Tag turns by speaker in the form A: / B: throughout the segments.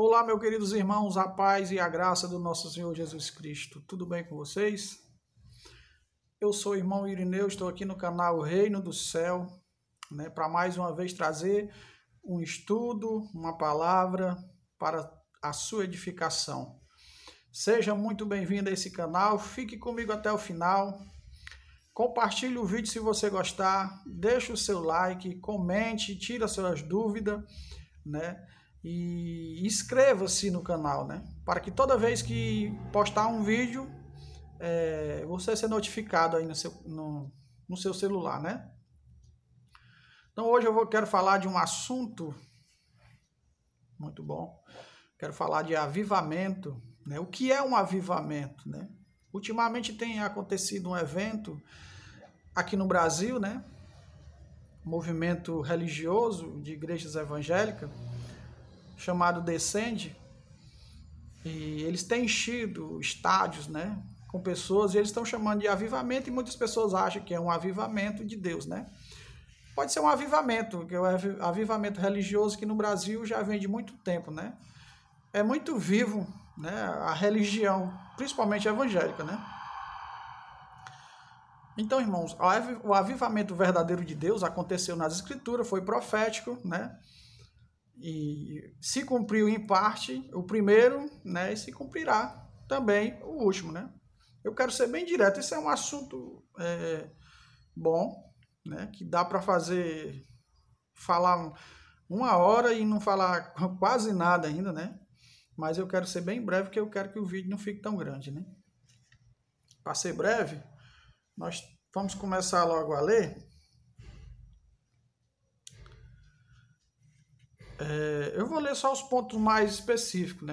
A: Olá, meus queridos irmãos, a paz e a graça do nosso Senhor Jesus Cristo. Tudo bem com vocês? Eu sou o irmão Irineu, estou aqui no canal Reino do Céu, para mais uma vez trazer um estudo, uma palavra para a sua edificação. Seja muito bem-vindo a esse canal, fique comigo até o final. Compartilhe o vídeo se você gostar, deixe o seu like, comente, tire as suas dúvidas, E inscreva-se no canal, para que toda vez que postar um vídeo, você seja notificado aí no seu celular, Então hoje quero falar de um assunto muito bom. Quero falar de avivamento, O que é um avivamento, Ultimamente tem acontecido um evento aqui no Brasil, movimento religioso de igrejas evangélicas, chamado Descende, e eles têm enchido estádios, com pessoas, e eles estão chamando de avivamento, e muitas pessoas acham que é um avivamento de Deus, Pode ser um avivamento, que é o avivamento religioso que no Brasil já vem de muito tempo, É muito vivo, a religião, principalmente evangélica, Então, irmãos, o avivamento verdadeiro de Deus aconteceu nas Escrituras, foi profético, E se cumpriu em parte o primeiro, e se cumprirá também o último, Eu quero ser bem direto, esse é um assunto bom, que dá para falar uma hora e não falar quase nada ainda, Mas eu quero ser bem breve, porque eu quero que o vídeo não fique tão grande, Para ser breve, nós vamos começar logo a ler. Eu vou ler só os pontos mais específicos,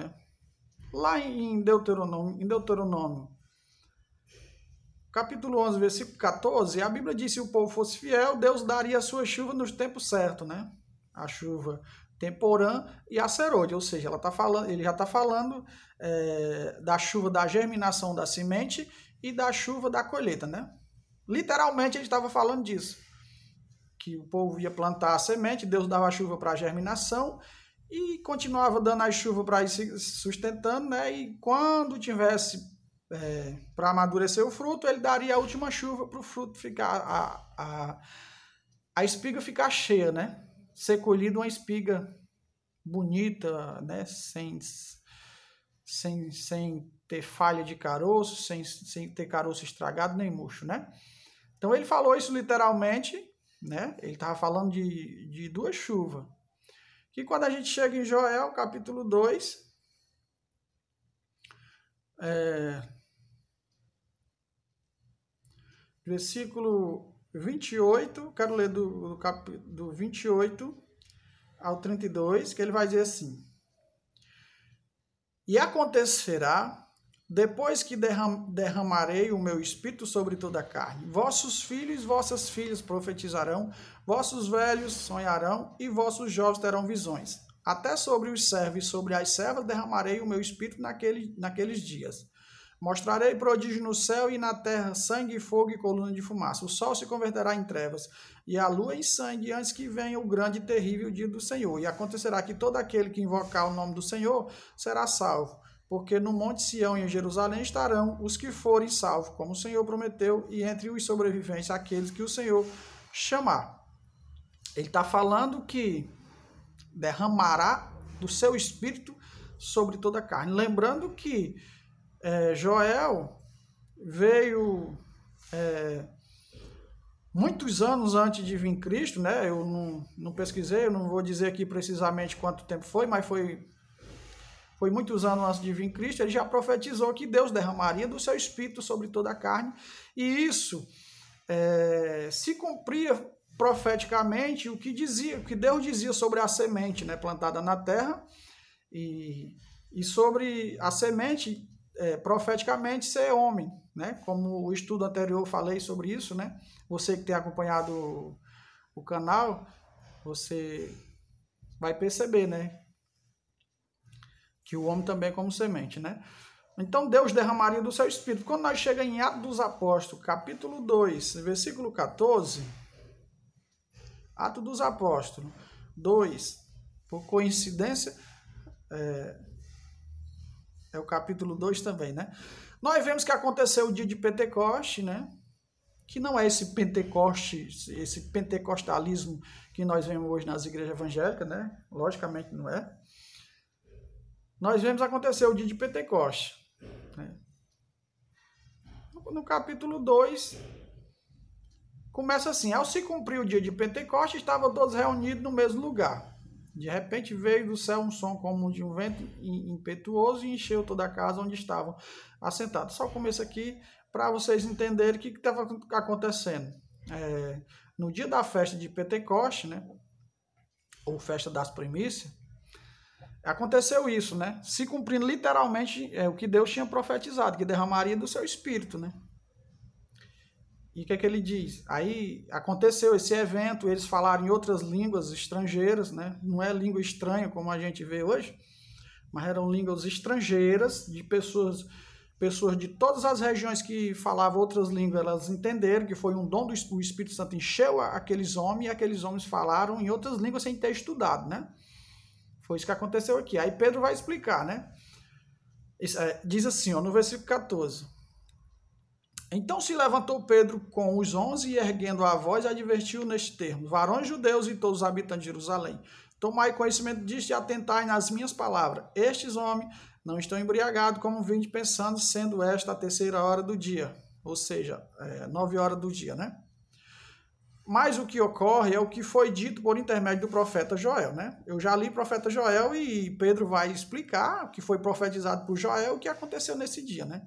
A: Lá em Deuteronômio, capítulo 11, versículo 14, a Bíblia diz: se o povo fosse fiel, Deus daria a sua chuva nos tempos certos, A chuva temporã e a serôdia, ou seja, ele já está falando da chuva da germinação da semente e da chuva da colheita, Literalmente ele estava falando disso, que o povo ia plantar a semente, Deus dava a chuva para a germinação e continuava dando a chuva para ir se sustentando, E quando tivesse para amadurecer o fruto, ele daria a última chuva para o fruto ficar, a espiga ficar cheia, Ser colhida uma espiga bonita, sem ter falha de caroço, sem ter caroço estragado nem murcho, Então ele falou isso literalmente, Ele estava falando de duas chuvas. Que quando a gente chega em Joel, capítulo 2, versículo 28, quero ler do 28 ao 32, que ele vai dizer assim: e acontecerá, depois que derramarei o meu espírito sobre toda a carne, vossos filhos e vossas filhas profetizarão, vossos velhos sonharão e vossos jovens terão visões. Até sobre os servos e sobre as servas derramarei o meu espírito naqueles dias. Mostrarei prodígio no céu e na terra, sangue, fogo e coluna de fumaça. O sol se converterá em trevas e a lua em sangue antes que venha o grande e terrível dia do Senhor. E acontecerá que todo aquele que invocar o nome do Senhor será salvo. Porque no Monte Sião e em Jerusalém estarão os que forem salvos, como o Senhor prometeu, e entre os sobreviventes aqueles que o Senhor chamar. Ele está falando que derramará do seu espírito sobre toda a carne. Lembrando que Joel veio muitos anos antes de vir Cristo, Eu não pesquisei, eu não vou dizer aqui precisamente quanto tempo foi, mas foi muitos anos antes de vir Cristo. Ele já profetizou que Deus derramaria do seu espírito sobre toda a carne, e isso se cumpria profeticamente o que Deus dizia sobre a semente, plantada na terra, e sobre a semente profeticamente ser homem, Como o estudo anterior eu falei sobre isso, Você que tem acompanhado o canal, você vai perceber, que o homem também é como semente, Então Deus derramaria do seu espírito. Quando nós chegamos em Atos dos Apóstolos, capítulo 2, versículo 14, Atos dos Apóstolos 2, por coincidência, É o capítulo 2 também, né? Nós vemos que aconteceu o dia de Pentecoste, né? Que não é esse Pentecoste, esse pentecostalismo que nós vemos hoje nas igrejas evangélicas, né? Logicamente não é. Nós vemos acontecer o dia de Pentecoste, né? No capítulo 2, começa assim: ao se cumprir o dia de Pentecoste, estavam todos reunidos no mesmo lugar. De repente veio do céu um som como de um vento impetuoso e encheu toda a casa onde estavam assentados. Só começo aqui para vocês entenderem o que estava acontecendo. No dia da festa de Pentecoste, né, ou festa das primícias, aconteceu isso, né? Se cumprindo literalmente o que Deus tinha profetizado, que derramaria do seu espírito, né? E o que é que ele diz? Aí aconteceu esse evento, eles falaram em outras línguas estrangeiras, né? Não é língua estranha como a gente vê hoje, mas eram línguas estrangeiras de pessoas de todas as regiões que falavam outras línguas. Elas entenderam que foi um dom do Espírito Santo, encheu aqueles homens, e aqueles homens falaram em outras línguas sem ter estudado, né? Foi isso que aconteceu aqui. Aí Pedro vai explicar, né? Diz assim, ó, no versículo 14... Então se levantou Pedro com os 11 e, erguendo a voz, advertiu neste termo: varões judeus e todos os habitantes de Jerusalém, tomai conhecimento disto e atentai nas minhas palavras. Estes homens não estão embriagados, como vinde pensando, sendo esta a 3ª hora do dia, ou seja, 9 horas do dia, né? Mas o que ocorre é o que foi dito por intermédio do profeta Joel, né? Eu já li o profeta Joel e Pedro vai explicar o que foi profetizado por Joel, o que aconteceu nesse dia, né?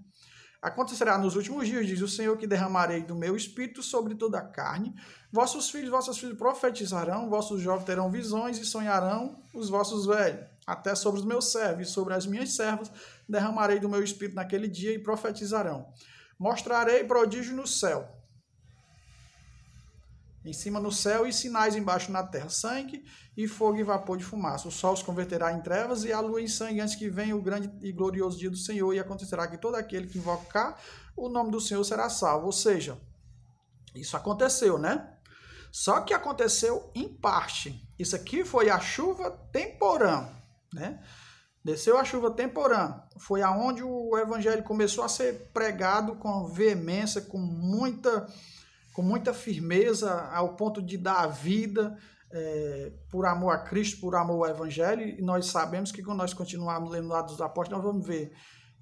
A: Acontecerá nos últimos dias, diz o Senhor, que derramarei do meu espírito sobre toda a carne. Vossos filhos e vossas filhas profetizarão, vossos jovens terão visões e sonharão os vossos velhos. Até sobre os meus servos e sobre as minhas servas derramarei do meu espírito naquele dia e profetizarão. Mostrarei prodígio no céu, em cima no céu, e sinais embaixo na terra: sangue e fogo e vapor de fumaça. O sol se converterá em trevas e a lua em sangue, antes que venha o grande e glorioso dia do Senhor, e acontecerá que todo aquele que invocar o nome do Senhor será salvo. Ou seja, isso aconteceu, né? Só que aconteceu em parte. Isso aqui foi a chuva temporã, né? Desceu a chuva temporã. Foi aonde o evangelho começou a ser pregado com veemência, com muita firmeza, ao ponto de dar a vida por amor a Cristo, por amor ao Evangelho. E nós sabemos que quando nós continuarmos lendo lá dos apóstolos, nós vamos ver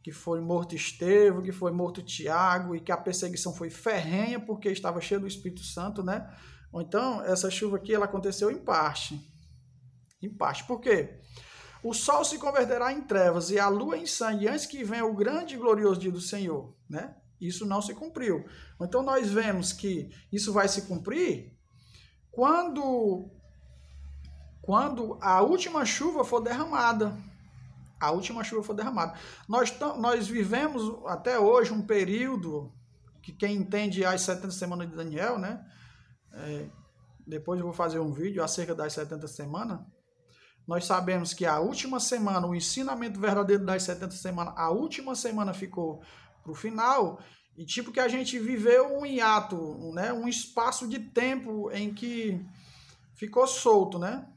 A: que foi morto Estevão, que foi morto Tiago, e que a perseguição foi ferrenha porque estava cheio do Espírito Santo, né? Ou então, essa chuva aqui, ela aconteceu em parte. Em parte. Por quê? O sol se converterá em trevas e a lua em sangue, antes que venha o grande e glorioso dia do Senhor, né? Isso não se cumpriu. Então, nós vemos que isso vai se cumprir quando a última chuva for derramada. A última chuva for derramada. Nós vivemos até hoje um período que quem entende as 70 semanas de Daniel, né? Depois eu vou fazer um vídeo acerca das 70 semanas. Nós sabemos que a última semana, o ensinamento verdadeiro das 70 semanas, a última semana ficou para o final, e tipo que a gente viveu um hiato, né? Um espaço de tempo em que ficou solto, né?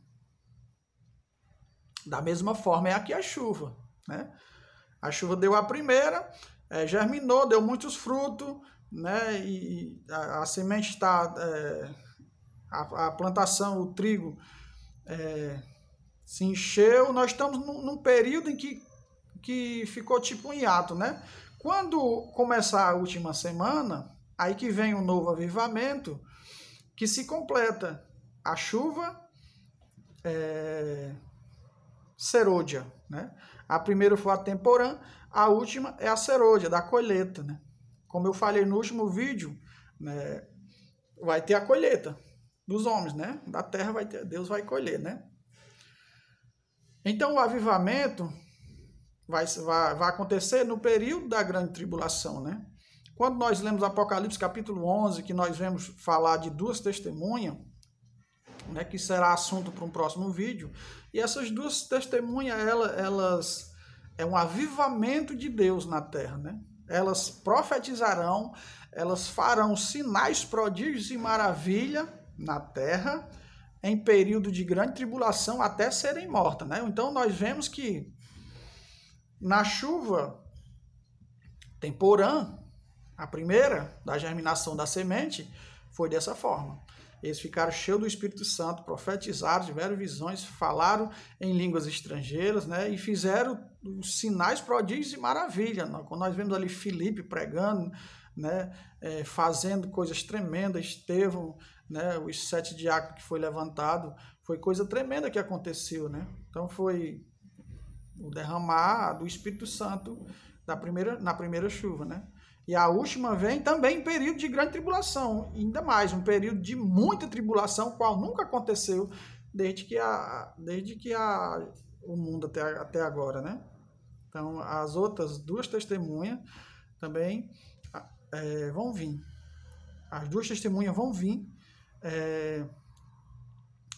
A: Da mesma forma é aqui a chuva, né? A chuva deu a primeira, germinou, deu muitos frutos, né? E a semente está, a plantação, o trigo se encheu. Nós estamos num período em que ficou tipo um hiato, né? Quando começar a última semana, aí que vem um novo avivamento, que se completa a chuva serôdia, né? A primeira foi a temporã, a última é a serôdia, da colheita, né? Como eu falei no último vídeo, né, vai ter a colheita dos homens, né? Da terra Deus vai colher, né? Então o avivamento vai acontecer no período da grande tribulação, né? Quando nós lemos Apocalipse capítulo 11, que nós vemos falar de 2 testemunhas, né, que será assunto para um próximo vídeo, e essas 2 testemunhas, elas é um avivamento de Deus na terra, né? Elas profetizarão, elas farão sinais, prodígios e maravilha na terra, em período de grande tribulação até serem mortas, né? Então nós vemos que na chuva temporã, a primeira da germinação da semente, foi dessa forma. Eles ficaram cheios do Espírito Santo, profetizaram, tiveram visões, falaram em línguas estrangeiras, né? E fizeram os sinais, prodígios e maravilha. Quando nós vemos ali Filipe pregando, né? Fazendo coisas tremendas, Estevão, né? Os 7 diáconos que foi levantado, foi coisa tremenda que aconteceu, né? Então foi o derramar do Espírito Santo na primeira chuva, né? E a última vem também em período de grande tribulação, ainda mais, um período de muita tribulação, qual nunca aconteceu desde que o mundo até agora, né? Então, as outras 2 testemunhas também vão vir. As 2 testemunhas vão vir,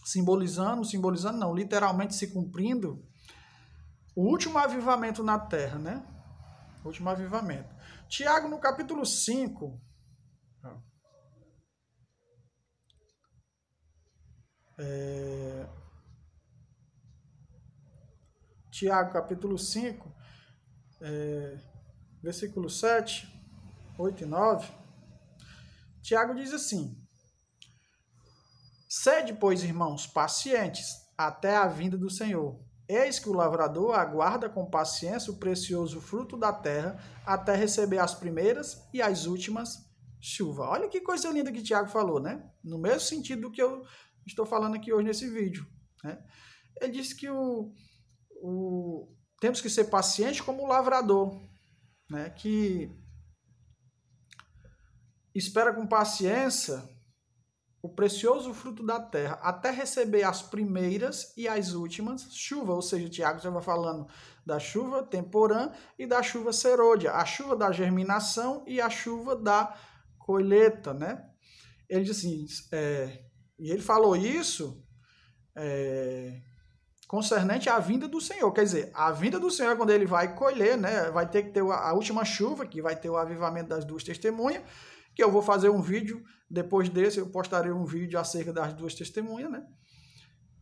A: simbolizando não, literalmente se cumprindo o último avivamento na terra, né? O último avivamento. Tiago, no capítulo 5, Tiago, capítulo 5, versículo 7, 8 e 9, Tiago diz assim: sede, pois, irmãos, pacientes até a vinda do Senhor. Eis que o lavrador aguarda com paciência o precioso fruto da terra até receber as primeiras e as últimas chuvas. Olha que coisa linda que Tiago falou, né? No mesmo sentido do que eu estou falando aqui hoje nesse vídeo, né? Ele disse que temos que ser pacientes como o lavrador, né? Que espera com paciência o precioso fruto da terra, até receber as primeiras e as últimas chuvas. Ou seja, Tiago já vai falando da chuva temporã e da chuva serôdia, a chuva da germinação e a chuva da colheita, né? Ele diz assim, e ele falou isso concernente à vinda do Senhor. Quer dizer, a vinda do Senhor é quando ele vai colher, né? Vai ter que ter a última chuva, que vai ter o avivamento das 2 testemunhas, que eu vou fazer um vídeo, depois desse eu postarei um vídeo acerca das 2 testemunhas, né?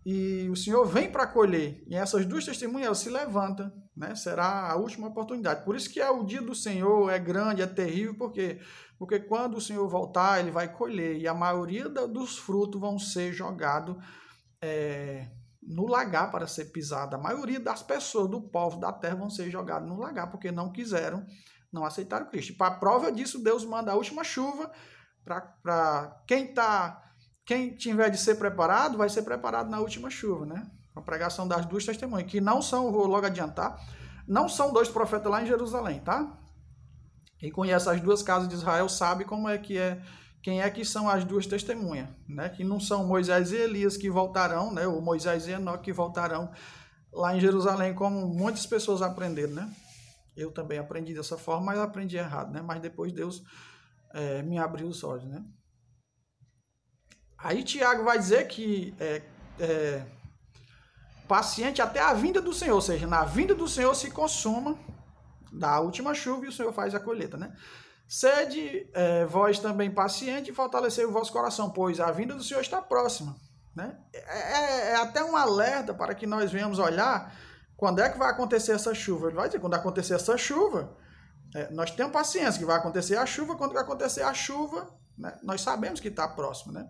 A: E o Senhor vem para colher, e essas 2 testemunhas elas se levantam, né? Será a última oportunidade. Por isso que o dia do Senhor é grande, é terrível, porque quando o Senhor voltar, ele vai colher, e a maioria dos frutos vão ser jogados no lagar para ser pisado. A maioria das pessoas, do povo da terra, vão ser jogados no lagar, porque não quiseram, não aceitaram Cristo. Para a prova disso, Deus manda a última chuva para quem tiver de ser preparado, vai ser preparado na última chuva, né? A pregação das 2 testemunhas, que não são, vou logo adiantar, não são 2 profetas lá em Jerusalém, tá? Quem conhece as 2 casas de Israel sabe quem é que são as 2 testemunhas, né? Que não são Moisés e Elias que voltarão, né? Ou Moisés e Enoque que voltarão lá em Jerusalém, como muitas pessoas aprenderam, né? Eu também aprendi dessa forma, mas aprendi errado, né? Mas depois Deus me abriu os olhos, né? Aí Tiago vai dizer que paciente até a vinda do Senhor, ou seja, na vinda do Senhor se consuma da última chuva e o Senhor faz a colheita, né? Sede vós também paciente e fortalecei o vosso coração, pois a vinda do Senhor está próxima, né? É até um alerta para que nós venhamos olhar quando é que vai acontecer essa chuva. Ele vai dizer, quando acontecer essa chuva, nós temos paciência que vai acontecer a chuva, quando vai acontecer a chuva, né, nós sabemos que está próximo, né?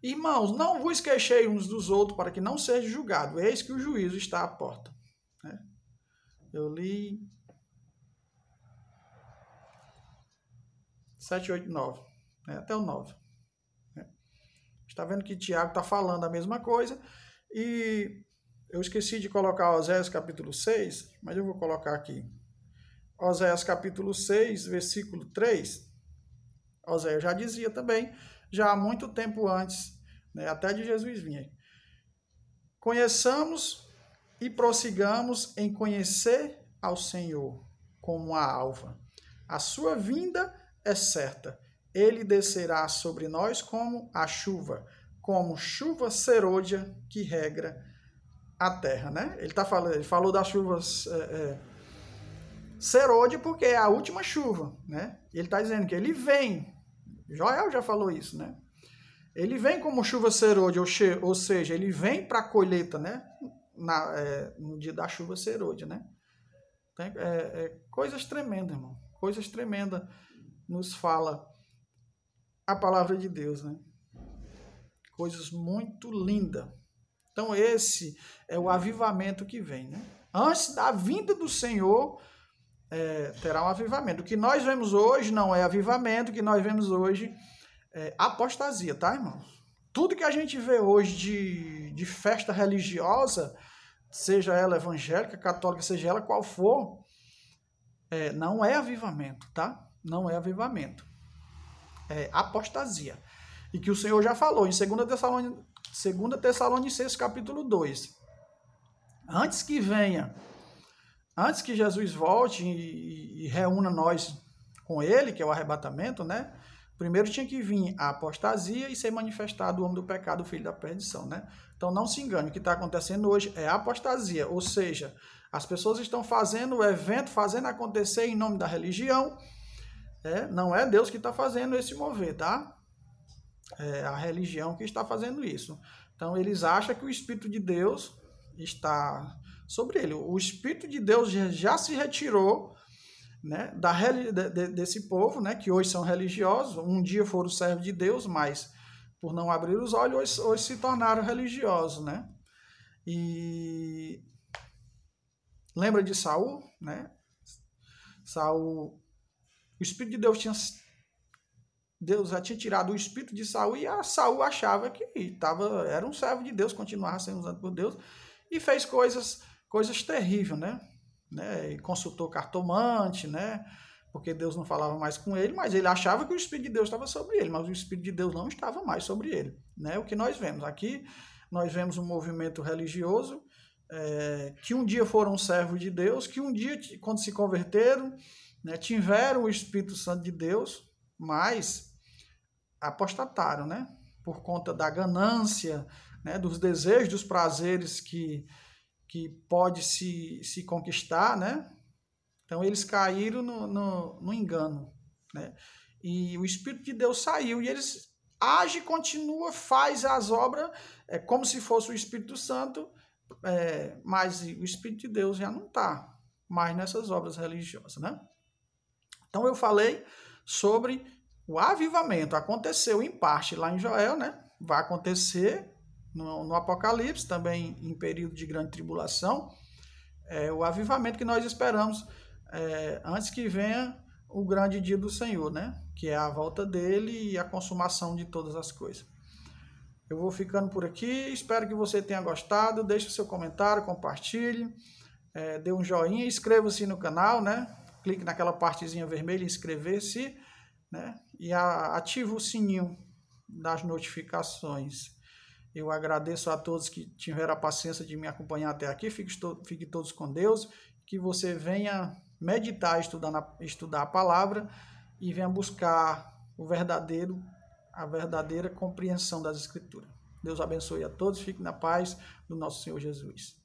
A: Irmãos, não vos queixei uns dos outros para que não seja julgado, eis que o juízo está à porta, né? Eu li 7, 8, 9, né? Até o 9. Né? Está vendo que Tiago está falando a mesma coisa, e eu esqueci de colocar Oséias capítulo 6, mas eu vou colocar aqui. Oséias capítulo 6, versículo 3. Oséias já dizia também, já há muito tempo antes, né, até de Jesus vir. Conheçamos e prossigamos em conhecer ao Senhor como a alva. A sua vinda é certa. Ele descerá sobre nós como a chuva, como chuva serôdia que regra a terra, né? Ele falou das chuvas serôdia porque é a última chuva, né? Ele está dizendo que ele vem. Joel já falou isso, né? Ele vem como chuva serôdia, ou seja, ele vem para a colheita, né? No dia da chuva serôdia, né? Coisas tremendas, irmão. Coisas tremendas nos fala a palavra de Deus, né? Coisas muito lindas. Então esse é o avivamento que vem, né? Antes da vinda do Senhor, terá um avivamento. O que nós vemos hoje não é avivamento, o que nós vemos hoje é apostasia, tá, irmãos? Tudo que a gente vê hoje de festa religiosa, seja ela evangélica, católica, seja ela qual for, não é avivamento, tá? Não é avivamento. É apostasia. E que o Senhor já falou em 2 Tessalonicenses capítulo 2. Antes que Jesus volte e reúna nós com ele, que é o arrebatamento, né? Primeiro tinha que vir a apostasia e ser manifestado o homem do pecado, o filho da perdição, né? Então não se engane, o que está acontecendo hoje é apostasia, ou seja, as pessoas estão fazendo o evento, fazendo acontecer em nome da religião, não é Deus que está fazendo esse mover, tá? É a religião que está fazendo isso. Então eles acham que o Espírito de Deus está sobre ele. O Espírito de Deus já se retirou, né, desse povo, né, que hoje são religiosos. Um dia foram servos de Deus, mas por não abrir os olhos, hoje se tornaram religiosos, né? E lembra de Saul, né? Saul, o Espírito de Deus já tinha tirado o espírito de Saul e Saul achava que era um servo de Deus, continuava sendo usado por Deus e fez coisas terríveis, né? E consultou cartomante, né? Porque Deus não falava mais com ele, mas ele achava que o Espírito de Deus estava sobre ele, mas o Espírito de Deus não estava mais sobre ele, né? O que nós vemos aqui, nós vemos um movimento religioso que um dia foram servos de Deus, que um dia, quando se converteram, né, tiveram o Espírito Santo de Deus, mas apostataram, né? Por conta da ganância, né? Dos desejos, dos prazeres que pode se conquistar, né? Então eles caíram no engano, né? E o Espírito de Deus saiu e eles agem, continua, faz as obras como se fosse o Espírito Santo, mas o Espírito de Deus já não está mais nessas obras religiosas, né? Então eu falei sobre o avivamento. Aconteceu em parte lá em Joel, né? Vai acontecer no Apocalipse, também em período de grande tribulação. O avivamento que nós esperamos antes que venha o grande dia do Senhor, né? Que é a volta dele e a consumação de todas as coisas. Eu vou ficando por aqui, espero que você tenha gostado, deixe o seu comentário, compartilhe, dê um joinha, inscreva-se no canal, né? Clique naquela partezinha vermelha, inscrever-se, né? E ative o sininho das notificações. Eu agradeço a todos que tiveram a paciência de me acompanhar até aqui. Fiquem todos com Deus, que você venha meditar, estudar a palavra e venha buscar a verdadeira compreensão das Escrituras. Deus abençoe a todos, fiquem na paz do nosso Senhor Jesus.